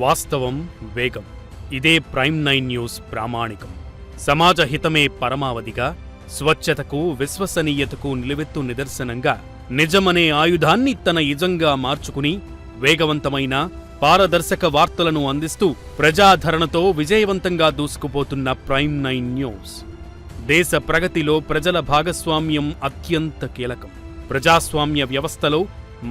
వాస్తవం, వేగం. ఇదే ప్రైమ్ 9 న్యూస్ ప్రామాణికం. సమాజ హితమే పరమావధిగా, స్వచ్ఛతకు, విశ్వసనీయతకు నిలువెత్తు నిదర్శనంగా నిజమనే ఆయుధాన్ని తన ఇజంగా మార్చుకుని వేగవంతమైన, పారదర్శక వార్తలను అందిస్తూ ప్రజాదరణతో విజయవంతంగా దూసుకుపోతున్న ప్రైమ్ 9 న్యూస్. దేశ ప్రగతిలో ప్రజల భాగస్వామ్యం అత్యంత కీలకం. ప్రజాస్వామ్య వ్యవస్థలో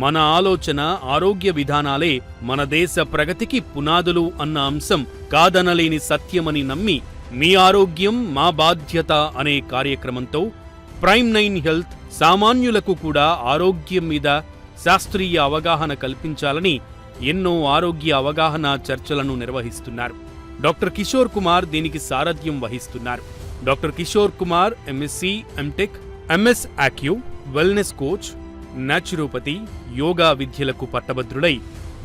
మన ఆలోచన, ఆరోగ్య విధానాలే మన దేశ ప్రగతికి పునాదులు అన్న అంశం కాదనలేని సత్యమని నమ్మి మీ ఆరోగ్యం మా బాధ్యత అనే కార్యక్రమంతో ప్రైమ్ 9 హెల్త్ సామాన్యులకు కూడా ఆరోగ్యం మీద శాస్త్రీయ అవగాహన కల్పించాలని ఎన్నో ఆరోగ్య అవగాహన చర్చలను నిర్వహిస్తున్నారు. డాక్టర్ కిషోర్ కుమార్ దీనికి సారథ్యం వహిస్తున్నారు. Doctor Kishore Kumar MSc, MTech, MS ఆక్యూ, వెల్నెస్ కోచ్, న్యాచురోపతి, యోగా విద్యలకు పట్టభద్రుడై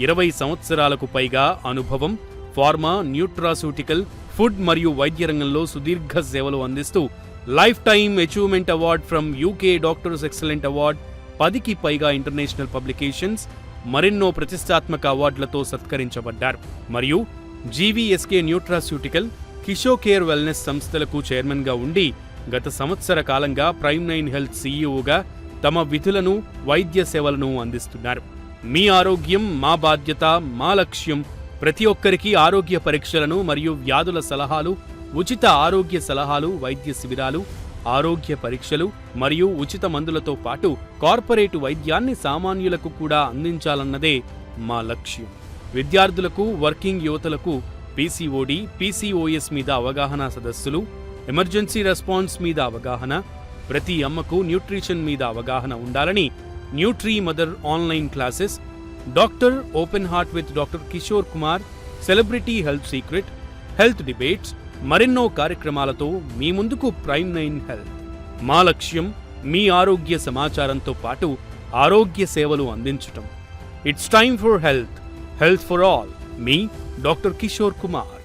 20 సంవత్సరాలకు పైగా అనుభవం, ఫార్మా, న్యూట్రాసూటికల్, ఫుడ్ మరియు వైద్య రంగంలో సుదీర్ఘ సేవలు అందిస్తూ lifetime achievement award from UK doctors excellent award, 10కి పైగా ఇంటర్నేషనల్ పబ్లికేషన్స్, మరెన్నో ప్రతిష్టాత్మక అవార్డులతో సత్కరించబడ్డారు. మరియు జీవీఎస్కే న్యూట్రాసూటికల్, కిషోకేర్ వెల్నెస్ సంస్థలకు చైర్మన్గా ఉండి గత సంవత్సర కాలంగా ప్రైమ్ 9 హెల్త్ సీఈఓగా తమ విధులను, వైద్య సేవలను అందిస్తున్నారు. మీ ఆరోగ్యం మా బాధ్యత, మా లక్ష్యం. ప్రతి ఒక్కరికి ఆరోగ్య పరీక్షలను మరియు వ్యాధుల సలహాలు, ఉచిత ఆరోగ్య సలహాలు, వైద్య శిబిరాలు, ఆరోగ్య పరీక్షలు మరియు ఉచిత మందులతో పాటు కార్పొరేటు వైద్యాన్ని సామాన్యులకు కూడా అందించాలన్నదే మా లక్ష్యం. విద్యార్థులకు, వర్కింగ్ యువతలకు పీసీఓడి, పీసీఓఎస్ మీద అవగాహన సదస్సులు, ఎమర్జెన్సీ రెస్పాన్స్ మీద అవగాహన, ప్రతి అమ్మకు న్యూట్రిషన్ మీద అవగాహన ఉండాలని Nutri mother online classes, doctor open heart with doctor Kishore Kumar, celebrity health secret, health debates, మరెన్నో కార్యక్రమాలతో మీ ముందుకు ప్రైమ్ 9 హెల్త్. మా లక్ష్యం మీ ఆరోగ్య సమాచారంతో పాటు ఆరోగ్య సేవలు అందించటం. It's time for health, health for all. Me doctor Kishore Kumar.